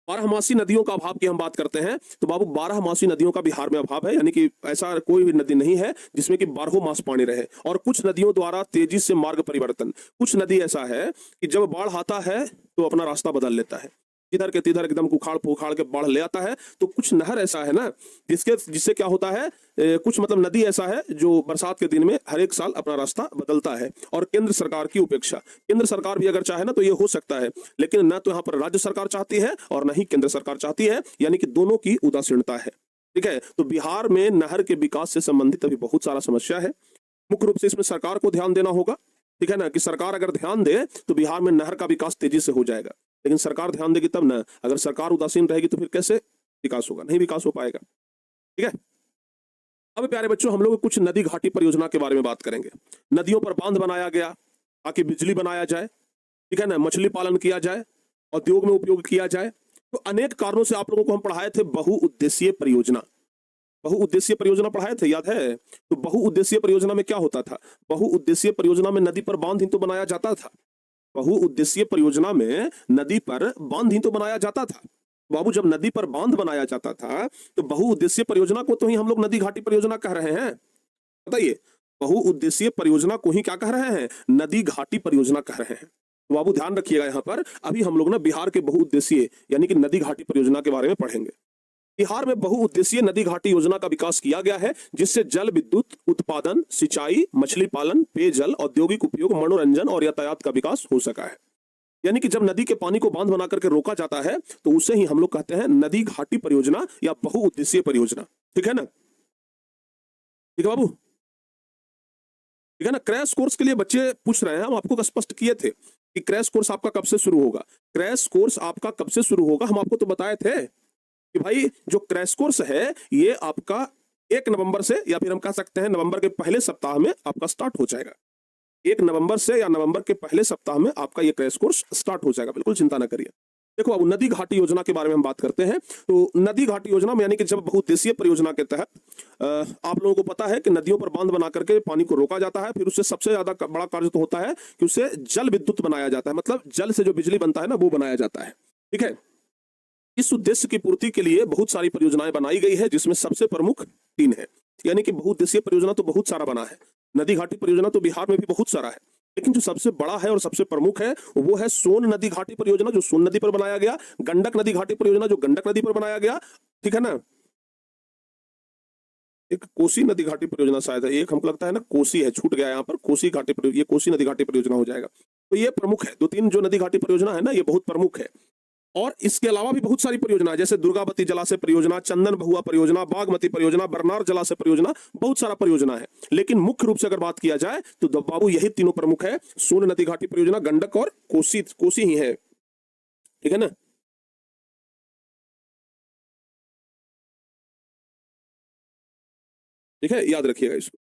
बारहमासी नदियों का अभाव की हम बात करते हैं तो बाबू बारहमासी नदियों का बिहार में अभाव है, यानी कि ऐसा कोई भी नदी नहीं है जिसमें कि बारहों मास पानी रहे। और कुछ नदियों द्वारा तेजी से मार्ग परिवर्तन, कुछ नदी ऐसा है कि जब बाढ़ आता है तो अपना रास्ता बदल लेता है, इधर के तिधर एकदम उखाड़ पुखाड़ के बाढ़ ले आता है। तो कुछ नहर ऐसा है ना जिससे क्या होता है, कुछ मतलब नदी ऐसा है जो बरसात के दिन में हर एक साल अपना रास्ता बदलता है। और केंद्र सरकार की उपेक्षा, केंद्र सरकार भी अगर चाहे ना तो ये हो सकता है, लेकिन न तो यहाँ पर राज्य सरकार चाहती है और न ही केंद्र सरकार चाहती है, यानी कि दोनों की उदासीनता है। ठीक है, तो बिहार में नहर के विकास से संबंधित अभी बहुत सारा समस्या है। मुख्य रूप से इसमें सरकार को ध्यान देना होगा। ठीक है ना, कि सरकार अगर ध्यान दे तो बिहार में नहर का विकास तेजी से हो जाएगा, लेकिन सरकार ध्यान देगी तब ना। अगर सरकार उदासीन रहेगी तो फिर कैसे विकास होगा, नहीं विकास हो पाएगा। ठीक है, अब प्यारे बच्चों हम लोग कुछ नदी घाटी परियोजना के बारे में बात करेंगे। नदियों पर बांध बनाया गया ताकि बिजली बनाया जाए, ठीक है ना, मछली पालन किया जाए, उद्योग में उपयोग किया जाए। तो अनेक कारणों से आप लोगों को हम पढ़ाए थे बहुउद्देशीय परियोजना, बहुउद्देशीय परियोजना पढ़ाए थे, याद है? तो बहुउद्देशीय परियोजना में क्या होता था, बहुउद्देशीय परियोजना में नदी पर बांध ही तो बनाया जाता था। बहुउद्देशीय परियोजना में नदी पर बांध ही तो बनाया जाता था। बाबू जब नदी पर बांध बनाया जाता था तो बहुउद्देशीय परियोजना को तो ही हम लोग नदी घाटी परियोजना कह रहे हैं। बताइए, बहुउद्देशीय परियोजना को ही क्या कह रहे हैं, नदी घाटी परियोजना कह रहे हैं। तो बाबू ध्यान रखिएगा, यहाँ पर अभी हम लोग ना बिहार के बहुउद्देशीय यानी कि नदी घाटी परियोजना के बारे में पढ़ेंगे। बिहार में बहुउद्देशीय नदी घाटी योजना का विकास किया गया है, जिससे जल विद्युत उत्पादन, सिंचाई, मछली पालन, पेयजल, औद्योगिक उपयोग, मनोरंजन और यातायात का विकास हो सका है। यानी कि जब नदी के पानी को बांध बना करके रोका जाता है तो उसे ही हम लोग कहते हैं नदी घाटी परियोजना या बहुउद्देशीय परियोजना। ठीक है ना, ठीक है बाबू, ठीक है ना। क्रैश कोर्स के लिए बच्चे पूछ रहे हैं, हम आपको स्पष्ट किए थे कि क्रैश कोर्स आपका कब से शुरू होगा। क्रैश कोर्स आपका कब से शुरू होगा, हम आपको तो बताए थे कि भाई जो क्रैश कोर्स है ये आपका 1 नवंबर से, या फिर हम कह सकते हैं नवंबर के पहले सप्ताह में आपका स्टार्ट हो जाएगा। 1 नवंबर से या नवंबर के पहले सप्ताह में आपका ये क्रैश कोर्स स्टार्ट हो जाएगा, बिल्कुल चिंता न करिए। देखो अब नदी घाटी योजना के बारे में हम बात करते हैं। तो नदी घाटी योजना में यानी कि जब बहुउद्देशीय परियोजना के तहत आप लोगों को पता है कि नदियों पर बांध बना करके पानी को रोका जाता है, फिर उससे सबसे ज्यादा बड़ा कार्य तो होता है कि उससे जल विद्युत बनाया जाता है, मतलब जल से जो बिजली बनता है ना वो बनाया जाता है। ठीक है, इस उद्देश्य की पूर्ति के लिए बहुत सारी परियोजनाएं बनाई गई है, जिसमें सबसे प्रमुख 3 है। यानी कि बहुउद्देशीय परियोजना तो बहुत सारा बना है, नदी घाटी परियोजना तो बिहार में भी बहुत सारा है, लेकिन जो सबसे बड़ा है और सबसे प्रमुख है वो है सोन नदी घाटी परियोजना, जो सोन नदी पर बनाया गया, गंडक नदी घाटी परियोजना जो गंडक नदी पर बनाया गया, ठीक है ना, एक कोसी नदी घाटी परियोजना शायद है, एक हमको लगता है ना कोसी है, छूट गया यहाँ पर, कोसी घाटी परियोजना, ये कोसी नदी घाटी परियोजना हो जाएगा। तो ये प्रमुख है, 2-3 जो नदी घाटी परियोजना है ना ये बहुत प्रमुख है। और इसके अलावा भी बहुत सारी परियोजना है, जैसे दुर्गावती जलाशय परियोजना, चंदन बहुआ परियोजना, बागमती परियोजना, बरनार जलाशय परियोजना, बहुत सारा परियोजना है। लेकिन मुख्य रूप से अगर बात किया जाए तो बाबू यही तीनों प्रमुख है, सोन नदी घाटी परियोजना, गंडक और कोसी ही है। ठीक है ना, ठीक है, याद रखिएगा इसको।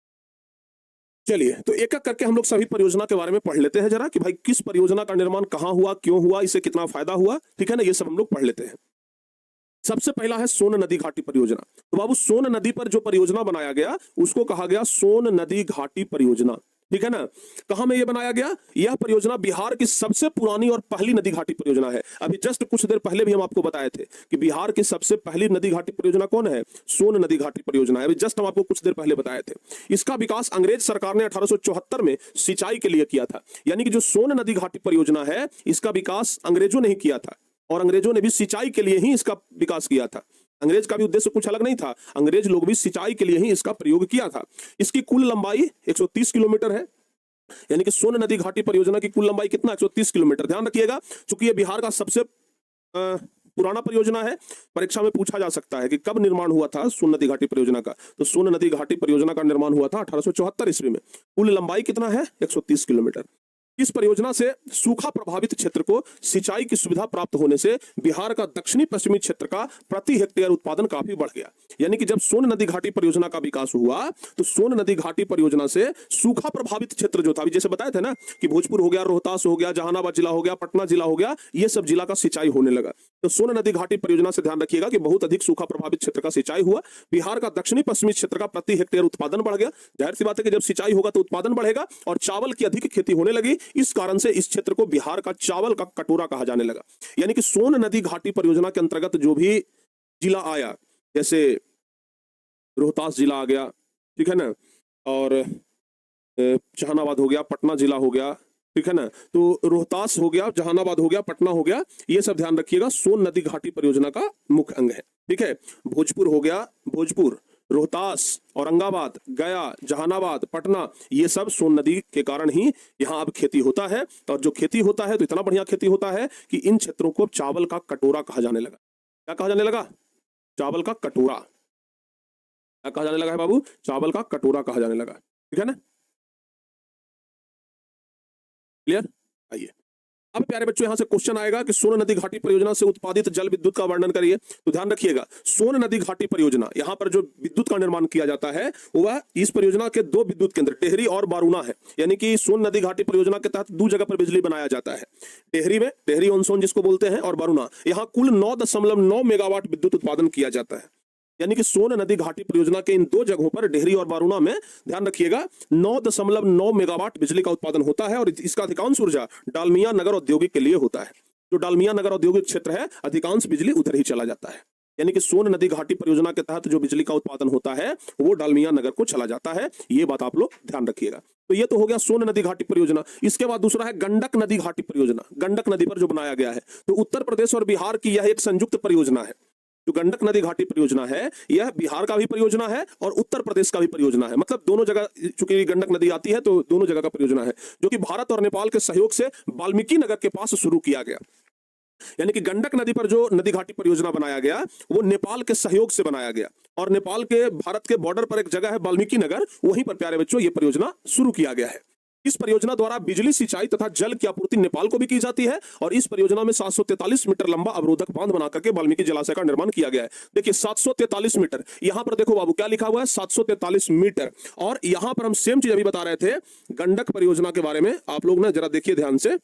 चलिए तो एक एक करके हम लोग सभी परियोजना के बारे में पढ़ लेते हैं जरा, कि भाई किस परियोजना का निर्माण कहाँ हुआ, क्यों हुआ, इससे कितना फायदा हुआ। ठीक है ना, ये सब हम लोग पढ़ लेते हैं। सबसे पहला है सोन नदी घाटी परियोजना। तो बाबू सोन नदी पर जो परियोजना बनाया गया उसको कहा गया सोन नदी घाटी परियोजना। ठीक है ना, कहां में यह बनाया गया, यह परियोजना बिहार की सबसे पुरानी और पहली नदी घाटी परियोजना है। अभी जस्ट कुछ देर पहले भी हम आपको बताए थे कि बिहार की सबसे पहली नदी घाटी परियोजना कौन है, सोन नदी घाटी परियोजना है। अभी जस्ट हम आपको कुछ देर पहले बताए थे। इसका विकास अंग्रेज सरकार ने 1874 में सिंचाई के लिए किया था। यानी कि जो सोन नदी घाटी परियोजना है इसका विकास अंग्रेजों ने ही किया था, और अंग्रेजों ने भी सिंचाई के लिए ही इसका विकास किया था। अंग्रेज का भी उद्देश्य कुछ अलग नहीं था, अंग्रेज लोग भी सिंचाई के लिए ही इसका प्रयोग किया था। इसकी कुल लंबाई 130 किलोमीटर है, यानी कि सोन नदी घाटी परियोजना की कुल लंबाई कितना, 130 किलोमीटर। ध्यान रखिएगा, चूंकि ये बिहार का सबसे पुराना परियोजना है, परीक्षा में पूछा जा सकता है कि कब निर्माण हुआ था सोन नदी घाटी परियोजना का। तो सोन नदी घाटी परियोजना का निर्माण हुआ था 1874 ईस्वी में। कुल लंबाई कितना है, 130 किलोमीटर। इस परियोजना से सूखा प्रभावित क्षेत्र को सिंचाई की सुविधा प्राप्त होने से बिहार का दक्षिणी पश्चिमी क्षेत्र का प्रति हेक्टेयर उत्पादन काफी बढ़ गया। यानी कि जब सोन नदी घाटी परियोजना का विकास हुआ तो सोन नदी घाटी परियोजना से सूखा प्रभावित क्षेत्र जो था, अभी जैसे बताए थे ना कि भोजपुर हो गया, रोहतास हो गया, जहानाबाद जिला हो गया, पटना जिला हो गया, ये सब जिला का सिंचाई होने लगा। तो सोन नदी घाटी परियोजना से ध्यान रखिएगा कि बहुत अधिक सूखा प्रभावित क्षेत्र का सिंचाई हुआ, बिहार का दक्षिणी पश्चिमी क्षेत्र का प्रति हेक्टेयर उत्पादन बढ़ गया। जाहिर सी बात है कि जब सिंचाई होगा तो उत्पादन बढ़ेगा और चावल की अधिक खेती होने लगी। इस कारण से इस क्षेत्र को बिहार का चावल का कटोरा कहा जाने लगा। यानी कि सोन नदी घाटी परियोजना के अंतर्गत जो भी जिला आया, जैसे रोहतास जिला आ गया, ठीक है ना, और जहानाबाद हो गया, पटना जिला हो गया, ठीक है ना, तो रोहतास हो गया, जहानाबाद हो गया, पटना हो गया, ये सब ध्यान रखिएगा सोन नदी घाटी परियोजना का मुख्य अंग है। ठीक है, भोजपुर हो गया, भोजपुर, रोहतास, औरंगाबाद, गया, जहानाबाद, पटना, ये सब सोन नदी के कारण ही यहाँ अब खेती होता है। और जो खेती होता है तो इतना बढ़िया खेती होता है कि इन क्षेत्रों को चावल का कटोरा कहा जाने लगा। क्या कहा जाने लगा? चावल का कटोरा। क्या कहा जाने लगा है बाबू? चावल का कटोरा कहा जाने लगा। ठीक है ना, क्लियर? आइए अब प्यारे बच्चों यहां से क्वेश्चन आएगा कि सोन नदी घाटी परियोजना से उत्पादित जल विद्युत का वर्णन करिए। तो ध्यान रखिएगा, सोन नदी घाटी परियोजना, यहां पर जो विद्युत का निर्माण किया जाता है वह इस परियोजना के दो विद्युत केंद्र टेहरी और बारूना है। यानी कि सोन नदी घाटी परियोजना के तहत दो जगह पर बिजली बनाया जाता है, टेहरी में, टेहरी ऑन सोन जिसको बोलते हैं, और बारूना। यहाँ कुल 9.9 मेगावाट विद्युत उत्पादन किया जाता है। यानी कि सोन नदी घाटी परियोजना के इन दो जगहों पर डेहरी और बारूना में ध्यान रखिएगा 9.9 मेगावाट बिजली का उत्पादन होता है। और इसका अधिकांश ऊर्जा डालमिया नगर औद्योगिक के लिए होता है। जो डालमिया नगर औद्योगिक क्षेत्र है, अधिकांश बिजली उधर ही चला जाता है। यानी कि सोन नदी घाटी परियोजना के तहत जो बिजली का उत्पादन होता है वो डालमिया नगर को चला जाता है। ये बात आप लोग ध्यान रखिएगा। तो ये तो हो गया सोन नदी घाटी परियोजना। इसके बाद दूसरा है गंडक नदी घाटी परियोजना। गंडक नदी पर जो बनाया गया है, तो उत्तर प्रदेश और बिहार की यह एक संयुक्त परियोजना है। जो गंडक नदी घाटी परियोजना है यह बिहार का भी परियोजना है और उत्तर प्रदेश का भी परियोजना है। मतलब दोनों जगह चूंकि गंडक नदी आती है तो दोनों जगह का परियोजना है, जो कि भारत और नेपाल के सहयोग से वाल्मीकि नगर के पास शुरू किया गया। यानी कि गंडक नदी पर जो नदी घाटी परियोजना बनाया गया वो नेपाल के सहयोग से बनाया गया, और नेपाल के भारत के बॉर्डर पर एक जगह है वाल्मीकि नगर, वहीं पर प्यारे बच्चों ये परियोजना शुरू किया गया है। इस परियोजना द्वारा बिजली, सिंचाई तथा जल की आपूर्ति नेपाल को भी की जाती है। और इस परियोजना में 743 मीटर लंबा अवरोधक बांध बनाकर के वाल्मीकि जलाशय का निर्माण किया गया है। देखिए 743 मीटर, यहां पर देखो बाबू क्या लिखा हुआ है, 743 मीटर। और यहां पर हम सेम चीज अभी बता रहे थे गंडक परियोजना के बारे में, आप लोग ना जरा देखिए ध्यान से,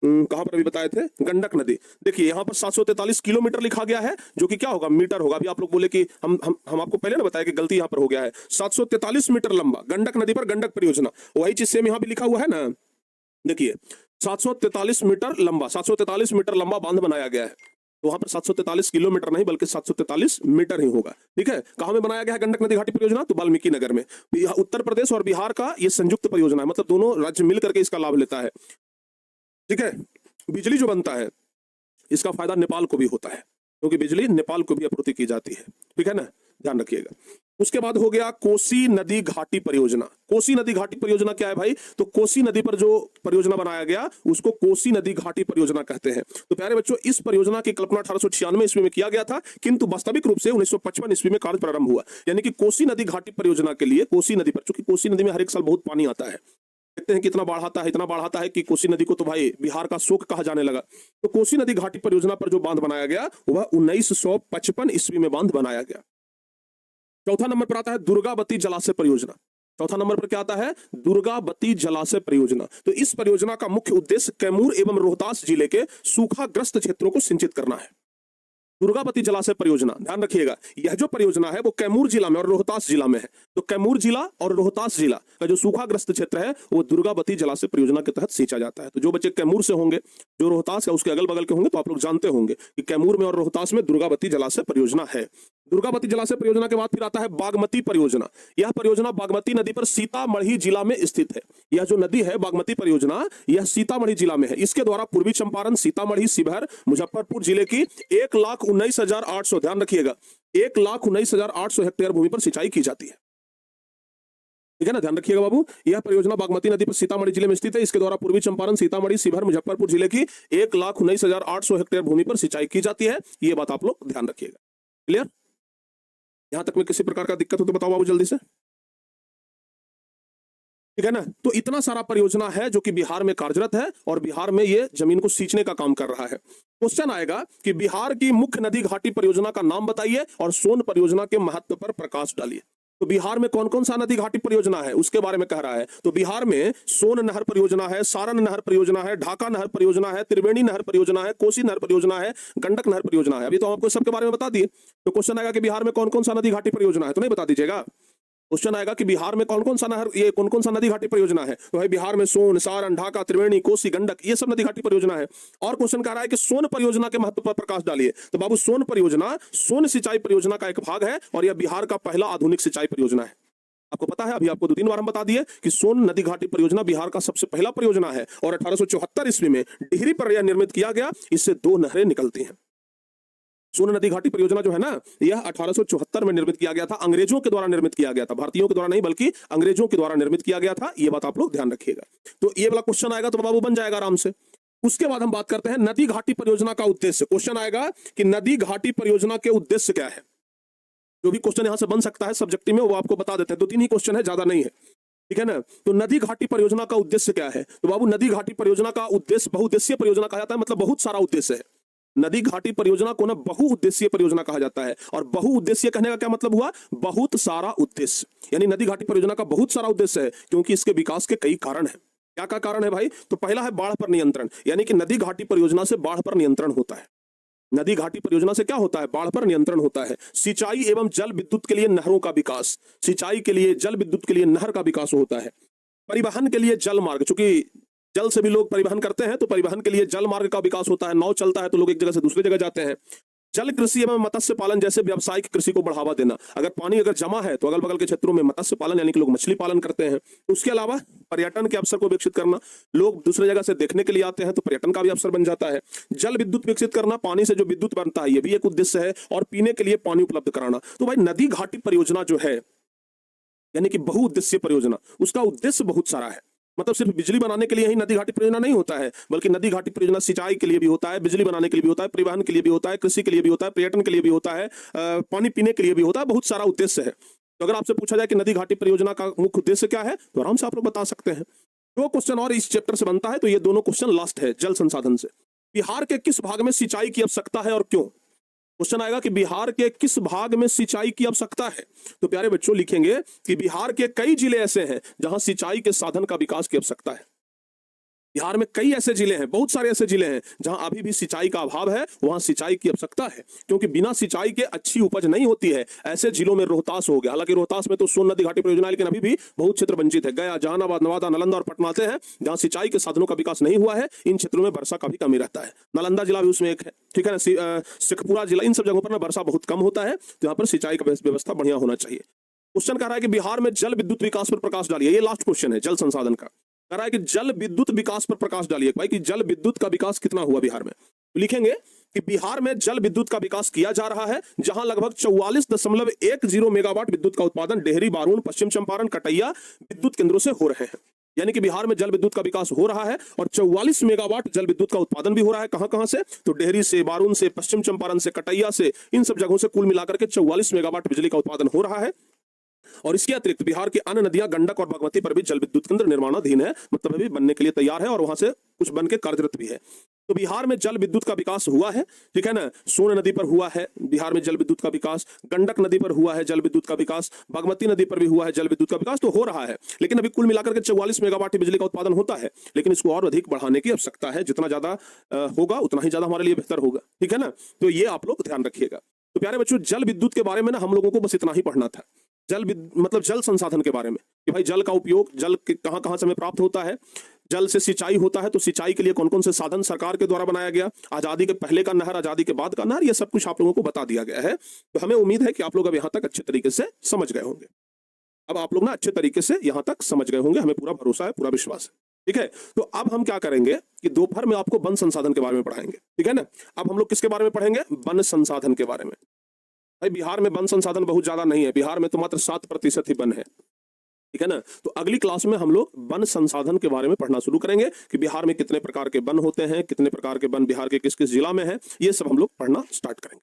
कहां पर अभी बताए थे, गंडक नदी। देखिए यहां पर 743 किलोमीटर लिखा गया है, जो कि क्या होगा, मीटर होगा। अभी आप लोग बोले कि हम आपको पहले ना बताया कि गलती यहां पर हो गया है। 743 मीटर लंबा गंडक नदी पर गंडक परियोजना, वही चीज सेम यहां भी लिखा हुआ है ना। देखिए 743 मीटर लंबा, 743 मीटर लंबा बांध बनाया गया है। तो वहां पर 743 किलोमीटर नहीं बल्कि 743 मीटर ही होगा। ठीक है, कहां में बनाया गया है गंडक नदी घाटी परियोजना? तो वाल्मीकि नगर में। उत्तर प्रदेश और बिहार का ये संयुक्त परियोजना है, मतलब दोनों राज्य मिलकर के इसका लाभ लेता है। ठीक है, बिजली जो बनता है इसका फायदा नेपाल को भी होता है, क्योंकि बिजली नेपाल को भी आपूर्ति की जाती है। ठीक है ना, ध्यान रखिएगा। उसके बाद हो गया कोसी नदी घाटी परियोजना। कोसी नदी घाटी परियोजना क्या है भाई? तो कोसी नदी पर जो परियोजना बनाया गया उसको कोसी नदी घाटी परियोजना कहते हैं। तो प्यारे बच्चों इस परियोजना की कल्पना 1896 ईस्वी में किया गया था, किंतु वास्तविक रूप से 1955 ईस्वी में कार्य प्रारंभ हुआ। यानी कि कोसी नदी घाटी परियोजना के लिए कोसी नदी पर, चूंकि कोसी नदी में हर एक साल बहुत पानी आता है, देखते हैं कितना बाढ़ आता है, इतना बाढ़ आता है कि कोसी नदी को तो भाई बिहार का शोक कहा जाने लगा। तो कोसी नदी घाटी परियोजना पर जो बांध बनाया गया वह 1955 ईस्वी में बांध बनाया गया। चौथा नंबर पर आता है दुर्गावती जलाशय परियोजना। चौथा नंबर पर क्या आता है? दुर्गावती जलाशय परियोजना। तो इस परियोजना का मुख्य उद्देश्य कैमूर एवं रोहतास जिले के सूखाग्रस्त क्षेत्रों को सिंचित करना है। दुर्गावती जलाशय परियोजना, ध्यान रखिएगा, यह जो परियोजना है वो कैमूर जिला में और रोहतास जिला में है। तो कैमूर जिला और रोहतास जिला का जो सूखाग्रस्त क्षेत्र है वो दुर्गावती जलाशय परियोजना के तहत सींचा जाता है। तो जो बच्चे कैमूर से होंगे, जो रोहतास या उसके अगल बगल के होंगे, तो आप लोग जानते होंगे कि कैमूर में और रोहतास में दुर्गावती जलाशय परियोजना है। दुर्गावती जलाशय परियोजना के बाद फिर आता है बागमती परियोजना। यह परियोजना बागमती नदी पर सीतामढ़ी जिला में स्थित है। यह जो नदी है बागमती परियोजना, यह सीतामढ़ी जिला में है। इसके द्वारा पूर्वी चंपारण, सीतामढ़ी, शिवहर, मुजफ्फरपुर जिले की 1,19,800, ध्यान रखिएगा, 1,19,800 हेक्टेयर भूमि पर सिंचाई की जाती है। ठीक है ना, ध्यान रखिएगा बाबू। यह परियोजना बागमती नदी पर सीतामढ़ी जिले में स्थित है। इसके द्वारा पूर्वी चंपारण, सीतामढ़ी, शिवहर, मुजफ्फरपुर जिले की 1,19,800 हेक्टेयर भूमि पर सिंचाई की जाती है। ये बात आप लोग ध्यान रखिएगा। क्लियर? यहां तक में किसी प्रकार का दिक्कत हो तो बताओ बाबू जल्दी से। ठीक है ना, तो इतना सारा परियोजना है जो कि बिहार में कार्यरत है और बिहार में ये जमीन को सींचने का काम कर रहा है। क्वेश्चन आएगा कि बिहार की मुख्य नदी घाटी परियोजना का नाम बताइए और सोन परियोजना के महत्व पर प्रकाश डालिए। तो बिहार में कौन कौन सा नदी घाटी परियोजना है उसके बारे में कह रहा है। तो बिहार में सोन नहर परियोजना है, सारण नहर परियोजना है, ढाका नहर परियोजना है, त्रिवेणी नहर परियोजना है, कोसी नहर परियोजना है, गंडक नहर परियोजना है। अभी तो आपको सबके बारे में बता दिए। तो क्वेश्चन आएगा कि बिहार में कौन कौन सा नदी घाटी परियोजना है, तो नहीं बता दीजिएगा। क्वेश्चन आएगा कि बिहार में कौन कौन सा नहर, ये कौन कौन सा नदी घाटी परियोजना है, तो भाई बिहार में सोन, सारण, ढाका, त्रिवेणी, कोसी, गंडक, ये सब नदी घाटी परियोजना है। और क्वेश्चन कह रहा है कि सोन परियोजना के महत्व पर प्रकाश डालिए। तो बाबू सोन परियोजना सोन सिंचाई परियोजना का एक भाग है और यह बिहार का पहला आधुनिक सिंचाई परियोजना है। आपको पता है, अभी आपको 2-3 बार हम बता दिए कि सोन नदी घाटी परियोजना बिहार का सबसे पहला परियोजना है और 1874 ईस्वी में डिहरी पर यह निर्मित किया गया। इससे 2 नहरें निकलती हैं। सोन नदी घाटी परियोजना जो है ना, यह 1874 में निर्मित किया गया था। अंग्रेजों के द्वारा निर्मित किया गया था, भारतीयों के द्वारा नहीं बल्कि अंग्रेजों के द्वारा निर्मित किया गया था। ये बात आप लोग ध्यान रखिएगा। तो ये वाला क्वेश्चन आएगा तो बाबू बन जाएगा आराम से। उसके बाद हम बात करते हैं नदी घाटी परियोजना का उद्देश्य। क्वेश्चन आएगा कि नदी घाटी परियोजना के उद्देश्य क्या है। जो भी क्वेश्चन यहां से बन सकता है सब्जेक्टिव में वो आपको बता देते हैं। 2-3 ही क्वेश्चन है, ज्यादा नहीं है, ठीक है ना। तो नदी घाटी परियोजना का उद्देश्य क्या है। तो बाबू नदी घाटी परियोजना का उद्देश्य बहुउद्देशीय परियोजना कहा जाता है, मतलब बहुत सारा उद्देश्य है। नदी घाटी परियोजना को ना बहुउद्देशीय परियोजना कहा जाता है। और बहुउद्देशीय कहने का क्या मतलब हुआ, बहुत सारा उद्देश्य। यानी नदी घाटी परियोजना का बहुत सारा उद्देश्य है क्योंकि इसके विकास के कई कारण हैं। क्या क्या कारण है भाई। तो पहला है बाढ़ पर नियंत्रण, यानी कि नदी घाटी परियोजना से बाढ़ पर नियंत्रण होता है। नदी घाटी परियोजना से क्या होता है, बाढ़ पर नियंत्रण होता है। सिंचाई एवं जल विद्युत के लिए नहरों का विकास, सिंचाई के लिए जल विद्युत के लिए नहर का विकास होता है। परिवहन के लिए जल मार्ग, चूंकि जल से भी लोग परिवहन करते हैं तो परिवहन के लिए जल मार्ग का विकास होता है। नाव चलता है तो लोग एक जगह से दूसरी जगह जाते हैं। जल कृषि एवं मत्स्य पालन जैसे व्यावसायिक कृषि को बढ़ावा देना, अगर पानी अगर जमा है तो अगल बगल के क्षेत्रों में मत्स्य पालन यानी कि लोग मछली पालन करते हैं। उसके अलावा पर्यटन के अवसर को विकसित करना, लोग दूसरे जगह से देखने के लिए आते हैं तो पर्यटन का भी अवसर बन जाता है। जल विद्युत विकसित करना, पानी से जो विद्युत बनता है ये भी एक उद्देश्य है। और पीने के लिए पानी उपलब्ध कराना। तो भाई नदी घाटी परियोजना जो है यानी कि बहुउद्देशीय परियोजना, उसका उद्देश्य बहुत सारा है। मतलब सिर्फ बिजली बनाने के लिए ही नदी घाटी परियोजना नहीं होता है, बल्कि नदी घाटी परियोजना सिंचाई के लिए भी होता है, बिजली बनाने के लिए भी होता है, परिवहन के लिए भी होता है, कृषि के लिए भी होता है, पर्यटन के लिए भी होता है, पानी पीने के लिए भी होता है। बहुत सारा उद्देश्य है। तो अगर आपसे पूछा जाए कि नदी घाटी परियोजना का मुख्य उद्देश्य क्या है तो आराम से आप लोग बता सकते हैं। 2 क्वेश्चन और इस चैप्टर से बनता है, तो ये दोनों क्वेश्चन लास्ट है जल संसाधन से। बिहार के किस भाग में सिंचाई की आवश्यकता है और क्यों। क्वेश्चन आएगा कि बिहार के किस भाग में सिंचाई की आवश्यकता है। तो प्यारे बच्चों लिखेंगे कि बिहार के कई जिले ऐसे हैं जहां सिंचाई के साधन का विकास की आवश्यकता है। बिहार में कई ऐसे जिले हैं, बहुत सारे ऐसे जिले हैं जहां अभी भी सिंचाई का अभाव है, वहां सिंचाई की आवश्यकता है। क्योंकि बिना सिंचाई के अच्छी उपज नहीं होती है। ऐसे जिलों में रोहतास हो गया, हालांकि रोहतास में तो सोन नदी घाटी परियोजना है लेकिन अभी भी बहुत क्षेत्र वंचित है। गया, जहानाबाद, नवादा, नालंदा और पटना आते हैं जहां सिंचाई के साधनों का विकास नहीं हुआ है। इन क्षेत्रों में वर्षा का भी कमी रहता है। नालंदा जिला भी उसमें एक है, ठीक है ना। शेखपुरा जिला, इन सब जगहों पर ना वर्षा बहुत कम होता है, तो यहाँ पर सिंचाई का व्यवस्था बढ़िया होना चाहिए। क्वेश्चन कह रहा है कि बिहार में जल विद्युत विकास पर प्रकाश डालिए। ये लास्ट क्वेश्चन है जल संसाधन का। कह रहा है कि जल विद्युत विकास पर प्रकाश डालिए भाई, कि जल विद्युत का विकास कितना हुआ बिहार में। तो लिखेंगे कि बिहार में जल विद्युत का विकास किया जा रहा है, जहां लगभग 44.10 मेगावाट विद्युत का उत्पादन डेहरी, बारूण, पश्चिम चंपारण, कटैया विद्युत केंद्रों से हो रहे हैं। यानी कि बिहार में जल विद्युत का विकास हो रहा है और 44 मेगावाट जल विद्युत का उत्पादन भी हो रहा है। कहां कहां से, तो डेहरी से, बारूण से, पश्चिम चंपारण से, कटैया से, इन सब जगहों से कुल मिलाकर के 44 मेगावाट बिजली का उत्पादन हो रहा है। और इसके अतिरिक्त बिहार की अन्य नदियां गंडक और बागमती पर भी जल विद्युत केंद्र निर्माणाधीन है, मतलब अभी बनने के लिए तैयार है और वहां से कुछ बन के कार्यरत भी है। तो बिहार में जल विद्युत का विकास हुआ है, ठीक है ना। सोन नदी पर हुआ है बिहार में जल विद्युत का विकास, गंडक नदी पर हुआ है जल विद्युत का विकास, बागमती नदी पर भी हुआ है जल विद्युत का विकास, तो हो रहा है। लेकिन अभी कुल मिलाकर के 44 मेगावाट बिजली का उत्पादन होता है, लेकिन इसको और अधिक बढ़ाने की आवश्यकता है। जितना ज्यादा होगा उतना ही ज्यादा हमारे लिए बेहतर होगा, ठीक है ना। तो ये आप लोग ध्यान रखिएगा। तो प्यारे बच्चों, जल विद्युत के बारे में ना हम लोगों को बस इतना ही पढ़ना था। मतलब जल संसाधन के बारे में कि भाई जल का उपयोग, जल कहां कहां से हमें प्राप्त होता है, जल से सिंचाई होता है तो सिंचाई के लिए कौन कौन से साधन सरकार के द्वारा बनाया गया, आजादी के पहले का नहर, आजादी के बाद का नहर, ये सब कुछ आप लोगों को बता दिया गया है। तो हमें उम्मीद है कि आप लोग अब यहाँ तक अच्छे तरीके से समझ गए होंगे। अब आप लोग ना अच्छे तरीके से यहाँ तक समझ गए होंगे, हमें पूरा भरोसा है, पूरा विश्वास है, ठीक है। तो अब हम क्या करेंगे कि दोपहर में आपको वन संसाधन के बारे में पढ़ाएंगे, ठीक है ना। अब हम लोग किसके बारे में पढ़ेंगे, वन संसाधन के बारे में। भाई बिहार में वन संसाधन बहुत ज्यादा नहीं है, बिहार में तो मात्र 7% ही वन है, ठीक है ना। तो अगली क्लास में हम लोग वन संसाधन के बारे में पढ़ना शुरू करेंगे कि बिहार में कितने प्रकार के वन होते हैं, कितने प्रकार के वन बिहार के किस किस जिला में है, ये सब हम लोग पढ़ना स्टार्ट करेंगे,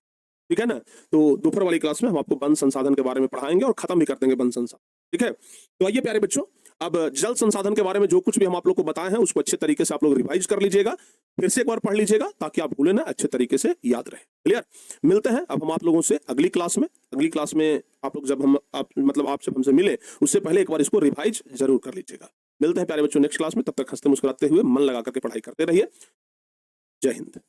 ठीक है ना। तो दोपहर वाली क्लास में हम आपको वन संसाधन के बारे में पढ़ाएंगे और खत्म भी कर देंगे वन संसाधन, ठीक है। तो आइए प्यारे बच्चों, अब जल संसाधन के बारे में जो कुछ भी हम आप लोग को बताए हैं उसको अच्छे तरीके से आप लोग रिवाइज कर लीजिएगा, फिर से एक बार पढ़ लीजिएगा ताकि आप भूले ना, अच्छे तरीके से याद रहे। क्लियर? मिलते हैं अब हम आप लोगों से अगली क्लास में। अगली क्लास में आप लोग जब हम आप जब हमसे मिले उससे पहले एक बार इसको रिवाइज जरूर कर लीजिएगा। मिलते हैं प्यारे बच्चों नेक्स्ट क्लास में, तब तक हंसते मुस्कुराते हुए मन लगा करके पढ़ाई करते रहिए। जय हिंद।